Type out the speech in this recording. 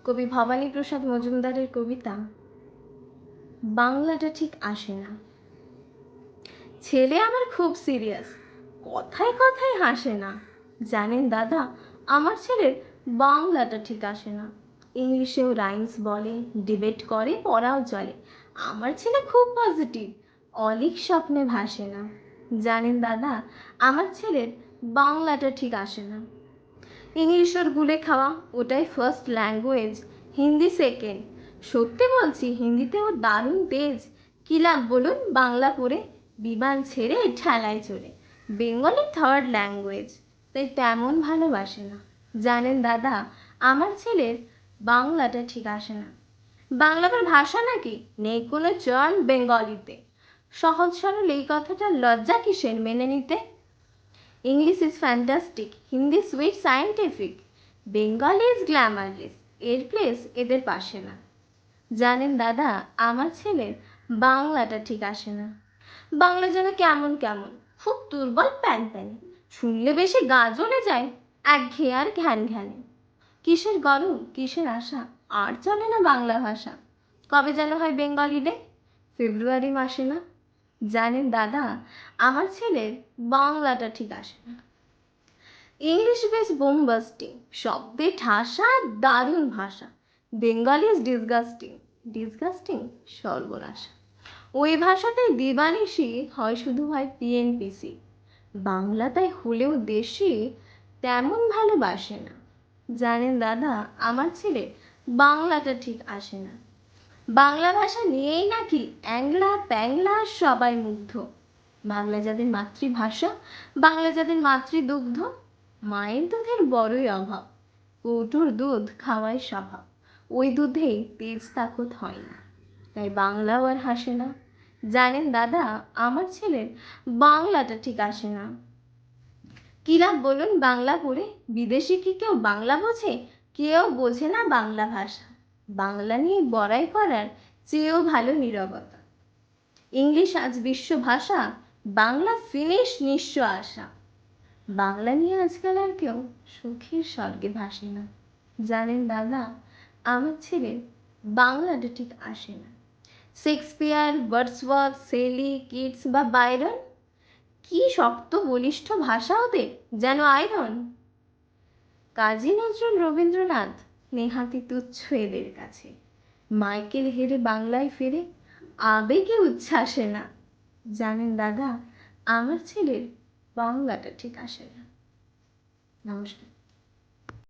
কবি ভবানীপ্রসাদ মজুমদারের কবিতা বাংলাটা ঠিক আসে না। ছেলে আমার খুব সিরিয়াস, কথায় কথায় হাসে না। জানেন দাদা, আমার ছেলের বাংলাটা ঠিক আসে না। ইংলিশেও রাইমস বলে, ডিবেট করে, পড়াও চলে। আমার ছেলে খুব পজিটিভ, অলিক স্বপ্নে ভাসে না। জানেন দাদা, আমার ছেলের বাংলাটা ঠিক আসে না। ইংলিশ ওর গুলে খাওয়া, ওটাই ফার্স্ট ল্যাঙ্গুয়েজ, হিন্দি সেকেন্ড। সত্যি বলছি, হিন্দিতে ওর দারুণ তেজ। কি লাভ বলুন বাংলা পড়ে, বিমান ছেড়ে ঠেলায় চড়ে। বেঙ্গলি থার্ড ল্যাঙ্গুয়েজ, তাই তেমন ভালোবাসে না। জানেন দাদা, আমার ছেলের বাংলাটা ঠিক আসে না। বাংলা আবার ভাষা নাকি? নেই কোনো চল বেঙ্গলিতে। সহজ সরল এই কথাটা লজ্জা কিসের মেনে নিতে? English is fantastic, Hindi sweet scientific, Bengali is glamorous, এর প্লেস এদের পাশে না। জানেন দাদা, আমার ছেলের বাংলাটা ঠিক আসে না। বাংলা যেন কেমন কেমন, খুব দুর্বল প্যান প্যানে, শুনলে বেশি গা জ্বলে যায়, একঘেয়ে আর ঘ্যান ঘ্যানে। কিসের গরম, কিসের আশা, আর চলে না বাংলা ভাষা। কবে যেন হয় বেঙ্গলি ডে, ফেব্রুয়ারি মাসে না। জানেন দাদা, আমার ছেলের বাংলাটা ঠিক আসে না। ইংলিশ বেশ বোমবাস্টিং, শব্দে ঠাসা, দারুণ ভাষা। বেঙ্গলি ইজ ডিসগাস্টিং, ডিসগাস্টিং সর্বনাশা। ওই ভাষাতেই দিবানিশি হয়, শুধু হয় পিএনপিসি। বাংলাটাই হলেও দেশি, তেমন ভালোবাসে না। জানেন দাদা, আমার ছেলে বাংলাটা ঠিক আসে না। বাংলা ভাষা নিয়েই নাকি অ্যাংলা প্যাংলা সবাই মুগ্ধ। বাংলা যাদের মাতৃভাষা, বাংলা যাদের মাতৃদুগ্ধ, মায়ের দুধের বড়ই অভাব, কৌটোর দুধ খাওয়াই স্বভাব। ওই দুধে তেজ তাকত হয় না, তাই বাংলাও আর হাসে না। জানেন দাদা, আমার ছেলের বাংলাটা ঠিক আসে না। কি লাভ বলুন বাংলা পড়ে, বিদেশি কি কেউ বাংলা বোঝে? কেউ বোঝে না বাংলা ভাষা। বাংলা নিয়ে বড়াই করার চেয়েও ভালো নীরবতা। ইংলিশ আজ বিশ্ব ভাষা, বাংলা ফিনিশ নিঃস্ব আশা। বাংলা নিয়ে আজকাল আর কেউ সুখের স্বর্গে ভাসে না। জানেন দাদা, আমার ছেলের বাংলাটা ঠিক আসে না। শেক্সপিয়ার, ওয়ার্ডসওয়ার্থ, শেলি, কিটস বা বাইরন, কি শক্ত বলিষ্ঠ ভাষা ওদের, যেন আয়রন। কাজী নজরুল, রবীন্দ্রনাথ নেহাতি তুচ্ছ এদের কাছে। মাইকেল হেরে বাংলায় ফেরে, আবেগে উচ্ছ্বাসে না। জানেন দাদা, আমার ছেলের বাংলাটা ঠিক আসে না। নমস্কার।